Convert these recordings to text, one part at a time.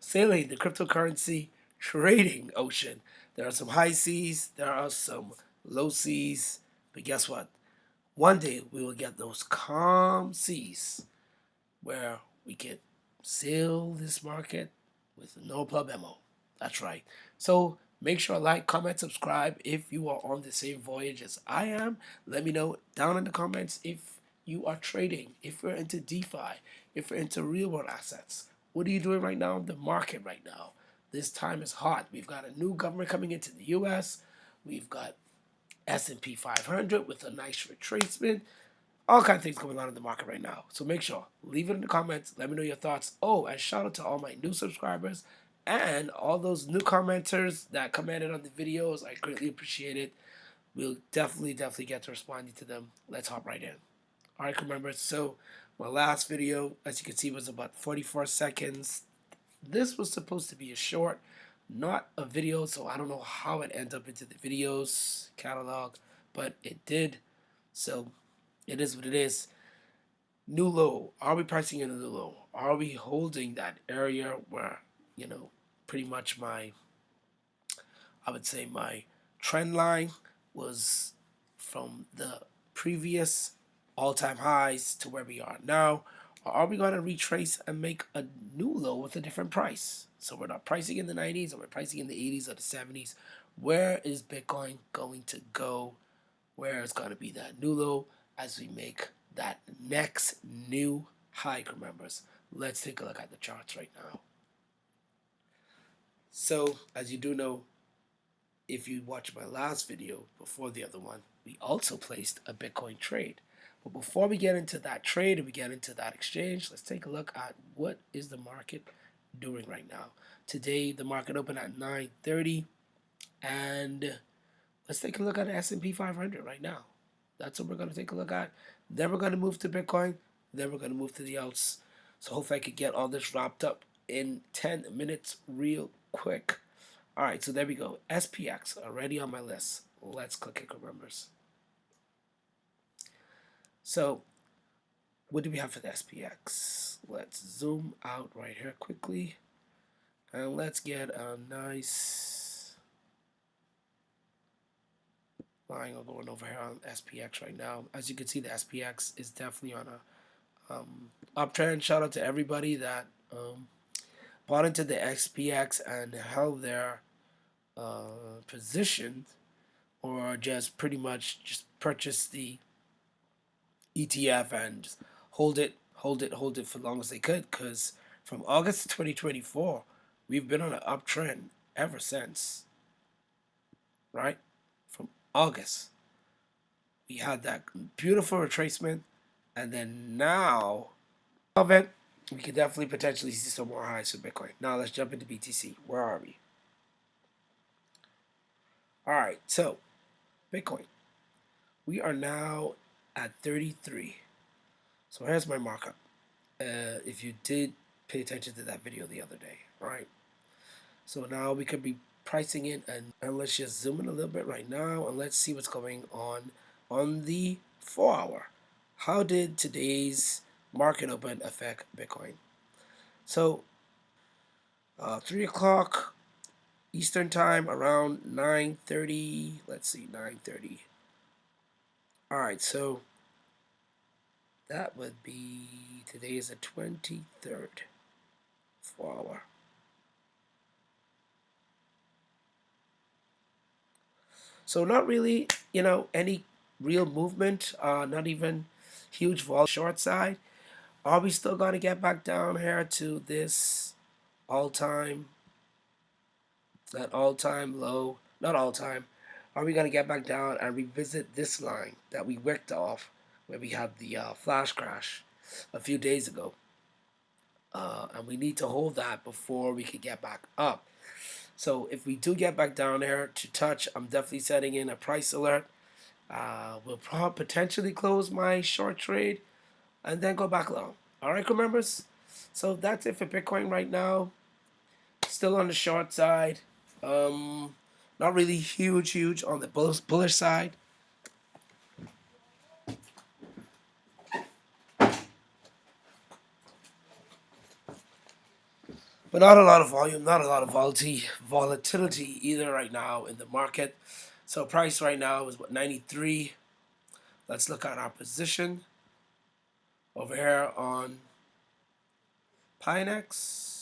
sailing the cryptocurrency trading ocean. There are some high seas, there are some low seas, but guess what? One day we will get those calm seas where we can sail this market with no problemo. That's right. So make sure like, comment, subscribe if you are on the same voyage as I am. Let me know down in the comments if you are trading, if you're into DeFi, if you're into real world assets. What are you doing right now in the market right now? This time is hot. We've got a new government coming into the US. We've got S&P 500 with a nice retracement. All kinds of things going on in the market right now. So make sure, leave it in the comments. Let me know your thoughts. Oh, and shout out to all my new subscribers and all those new commenters that commented on the videos. I greatly appreciate it. We'll definitely get to responding to them. Let's hop right in. All right, remember, so my last video, as you can see, was about 44 seconds. This was supposed to be a short, not a video, so I don't know how it ended up into the videos catalog, but it did. So it is what it is. New low. Are we pricing in a new low? Are we holding that area where, pretty much I would say my trend line was from the previous all-time highs to where we are now? Or are we going to retrace and make a new low with a different price? So we're not pricing in the 90s, or we're pricing in the 80s or the 70s. Where is Bitcoin going to go? Where is going to be that new low as we make that next new high, members? Let's take a look at the charts right now. So, as you do know, if you watch my last video before the other one, we also placed a Bitcoin trade. But before we get into that trade and we get into that exchange, let's take a look at what is the market doing right now. Today, the market opened at 9:30, and let's take a look at the S&P 500 right now. That's what we're going to take a look at. Then we're going to move to Bitcoin. Then we're going to move to the alts. So hopefully I could get all this wrapped up in 10 minutes real quick. All right, so there we go. SPX already on my list. Let's click it, members. So what do we have for the SPX? Let's zoom out right here quickly. And let's get a nice line going over here on SPX right now. As you can see, the SPX is definitely on a uptrend. Shout out to everybody that bought into the SPX and held their position, or just pretty much just purchase the ETF and just hold it for as long as they could, because from August 2024 we've been on an uptrend ever since, right? From August we had that beautiful retracement, and then now of it we could definitely potentially see some more highs for Bitcoin. Now let's jump into BTC. Where are we? All right, so Bitcoin, we are now at 33. So here's my markup. If you did pay attention to that video the other day, all right? So now we could be pricing in, and let's just zoom in a little bit right now, and let's see what's going on the 4-hour. How did today's market open affect Bitcoin? So 3 o'clock Eastern time, around 9:30. Let's see, 9:30. All right, so that would be, today is the 23rd, 4-hour. So not really, any real movement, not even huge vol short side. Are we still going to get back down here to this that all-time low? Not all-time. Are we going to get back down and revisit this line that we wicked off where we had the flash crash a few days ago? And we need to hold that before we can get back up. So if we do get back down there to touch, I'm definitely setting in a price alert. We'll potentially close my short trade and then go back long. All right, members? So that's it for Bitcoin right now. Still on the short side. Not really huge on the bullish side. but not a lot of volume, not a lot of volatility either right now in the market. So price right now is what, 93. Let's look at our position over here on Pinex.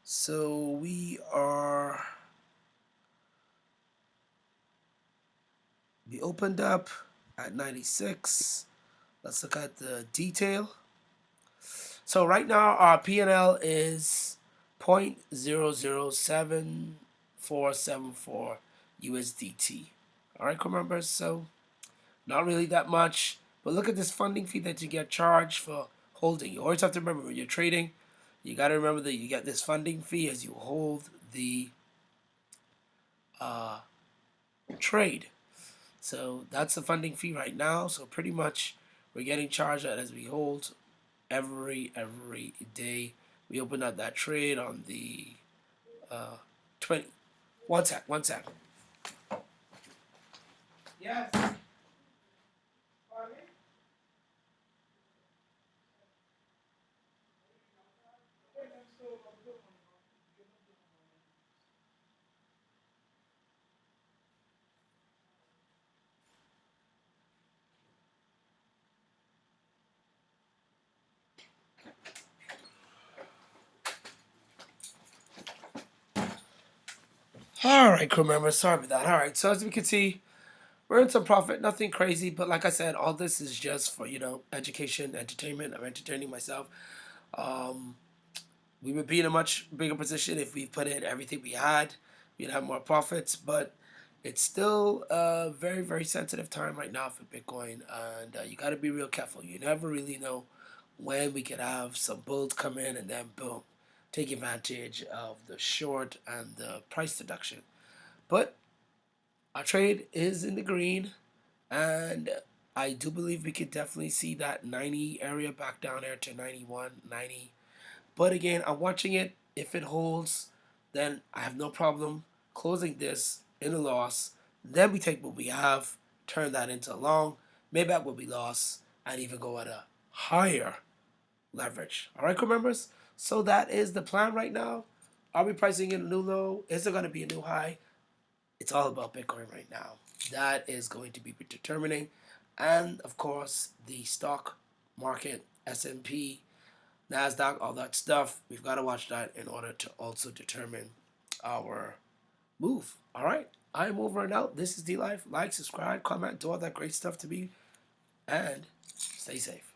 So we opened up at 96. Let's look at the detail. So right now our P&L is 0.007474 USDT. All right, remember, so not really that much. But look at this funding fee that you get charged for holding. You always have to remember when you're trading, you got to remember that you get this funding fee as you hold the uh, trade. So that's the funding fee right now. So pretty much we're getting charged as we hold every day. We open up that trade on the 20. One sec, one sec. Yes. All right, crew members. Sorry about that. All right. So as we can see, we're in some profit. Nothing crazy, but like I said, all this is just for education, entertainment. I'm entertaining myself. Um, we would be in a much bigger position if we put in everything we had. We'd have more profits, but it's still a very, very sensitive time right now for Bitcoin, and you got to be real careful. You never really know when we could have some bulls come in and then boom, take advantage of the short and the price deduction. But our trade is in the green, and I do believe we could definitely see that 90 area back down there to 91, 90. But again, I'm watching it. If it holds, then I have no problem closing this in a loss. Then we take what we have, turn that into a long, maybe at what we lost, and even go at a higher leverage. All right, members? So that is the plan right now. Are we pricing in a new low? Is there going to be a new high? It's all about Bitcoin right now. That is going to be determining. And of course, the stock market, S&P, NASDAQ, all that stuff. We've got to watch that in order to also determine our move. All right. I'm over and out. This is D Life. Like, subscribe, comment, do all that great stuff to me. And stay safe.